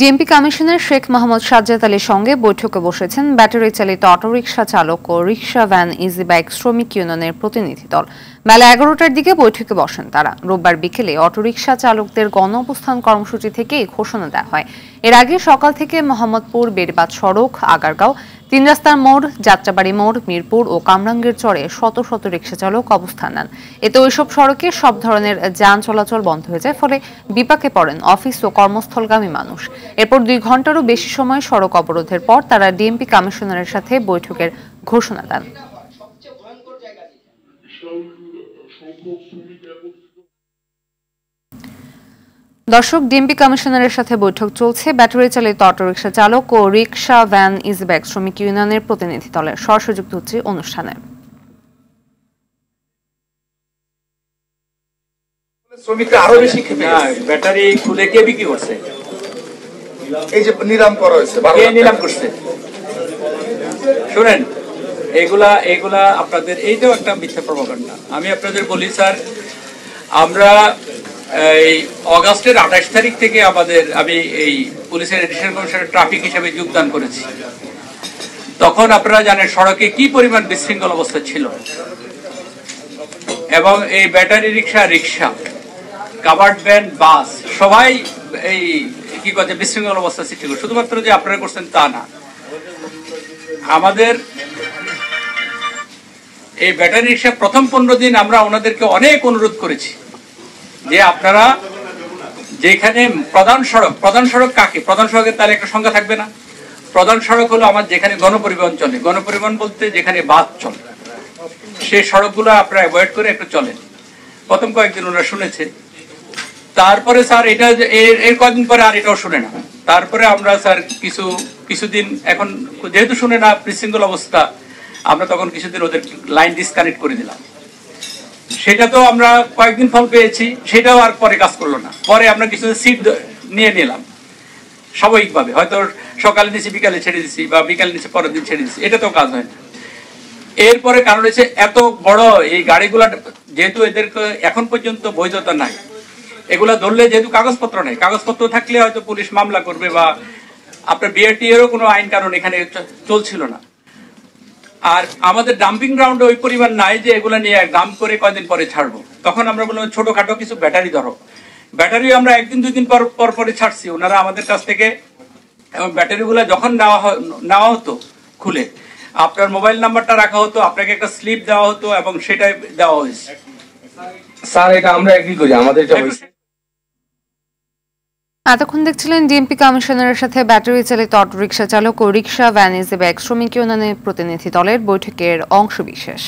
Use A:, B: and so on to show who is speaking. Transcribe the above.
A: DMP commissioner Sheikh Mohammad Sajjad আলীর সঙ্গে বৈঠকে বসেছেন ব্যাটারি চালিত অটোরিকশা চালক ও রিকশা ভ্যান ইজি বাইক শ্রমিক ইউনিয়নের প্রতিনিধি দল। বেলা 11টার দিকে বৈঠকে বসেন তারা। রোববার বিকেলে অটোরিকশা চালকদের গণ অবস্থান কর্মসূচি থেকে এই ঘোষণা দেওয়া হয়। এর আগে সকাল থেকে মোহাম্মদপুর বেড়িবাঁধ সড়ক, আগারগাঁও, তিন রাস্তার মোড়, যাত্রাবাড়ি মোড়, মিরপুর ও কামরাঙ্গীর চরে শত শত রিকশা চালক অবস্থান নেন। এতে ওইসব সড়কে সব ধরনের যান চলাচল বন্ধ হয়ে যায়, ফলে বিপাকে পড়েন অফিস ও কর্মস্থলগামী মানুষ। এরপর 2 ঘন্টারও বেশি সময় সড়ক অবরোধের পর তারা ডিএমপি কমিশনারের সাথে বৈঠকের ঘোষণা দেন। দর্শক, ডিএমপি কমিশনারের সাথে বৈঠক চলছে ব্যাটারি চালিত অটোরিকশা চালক ও রিকশা ভ্যান ইজি বাইক শ্রমিক ইউনিয়নের প্রতিনিধি দলের। সরাসরি যুক্ত হচ্ছে অনুষ্ঠানে।
B: শ্রমিকরা আরো বেশি ক্ষেপে ব্যাটারি খুলে কে বিক্রি করছে? এই যে নিলাম করা হয়েছে, কে নিলাম করছে? শুনেন, এগুলা আপনাদের এইটাও একটা মিথ্যা প্রপাগান্ডা। আমি আপনাদের বলি স্যার, আমরা এই অগাস্টের 28 তারিখ থেকে আমি এই পুলিশের এডিশনাল কমিশনার ট্রাফিক হিসেবে যোগদান করেছি। তখন আপনারা জানেন সড়কে কি পরিমাণ বিশৃঙ্খল অবস্থা ছিল, এবং এই ব্যাটারি রিক্সা, কাভার্ড ভ্যান, বাস সবাই এই কি করছে, বিশৃঙ্খল অবস্থা সৃষ্টি করে। শুধুমাত্র যে আপনারা করছেন তা না, আমাদের এই ব্যাটারি রিক্সা প্রথম 15 দিন আমরা ওনাদেরকে অনেক অনুরোধ করেছি যে আপনারা যেখানে প্রধান সড়ক কাকে, প্রধান সড়কের তাহলে একটা সংখ্যা থাকবে না? প্রধান সড়ক হলো আমার যেখানে গণপরিবহন চলে, গণপরিবহন বলতে যেখানে বাস চলে, সেই সড়কগুলো আপনারা অ্যাভয়েড করে একটু চলেন। প্রথম কয়েকদিন ওরা শুনেছে, তারপরে স্যার এটা এর কয়েকদিন পরে আর এটাও শুনে না। তারপরে আমরা স্যার কিছুদিন এখন যেহেতু শুনে না, বিশৃঙ্খল অবস্থা, আমরা তখন কিছুদিন ওদের লাইন ডিসকানেক্ট করে দিলাম। সেটা তো আমরা কয়েকদিন ফল পেয়েছি, সেটাও আর পরে কাজ করলো না। পরে আমরা কিছু সিট নিয়ে নিলাম স্বাভাবিকভাবে, হয়তো সকালে নিচে বিকালে ছেড়ে দিচ্ছি, বা বিকালে নিচে পরের দিন ছেড়ে দিচ্ছি, এটা তো কাজ হয় না। এরপরে কারণ হচ্ছে এত বড় এই গাড়িগুলা, যেহেতু এদেরকে এখন পর্যন্ত বৈধতা নাই, এগুলা ধরলে যেহেতু কাগজপত্র নেই, কাগজপত্র থাকলে হয়তো পুলিশ মামলা করবে, বা আপনার বিআরটি এরও কোনো আইন কারণ এখানে চলছিল না। আর আমাদের ডাম্পিং গ্রাউন্ডে ওই পরিমাণ নাই যে এগুলো নিয়ে ডাম্প করে কয়েকদিন পরে ছাড়বো। তখন আমরা বললাম ছোটখাটো কিছু ব্যাটারি ধরো। ব্যাটারিও আমরা 1-2 দিন পর পরে ছাড়ছি ওনারা আমাদের কাছ থেকে। এবং ব্যাটারিগুলো যখন নেওয়া হতো খুলে, আপনার মোবাইল নাম্বারটা রাখা হতো, আপনাকে একটা স্লিপ দেওয়া হতো, এবং সেটাই দেওয়া হয়েছে।
C: স্যার, এটা আমরা এগ্রি করি, আমাদের
A: এতক্ষণ দেখছিলেন ডিএমপি কমিশনারের সাথে ব্যাটারি চালিত অটোরিকশা চালক ও রিকশা ভ্যান ইজি বাইক শ্রমিক ইউনিয়নের প্রতিনিধি দলের বৈঠকের অংশবিশেষ।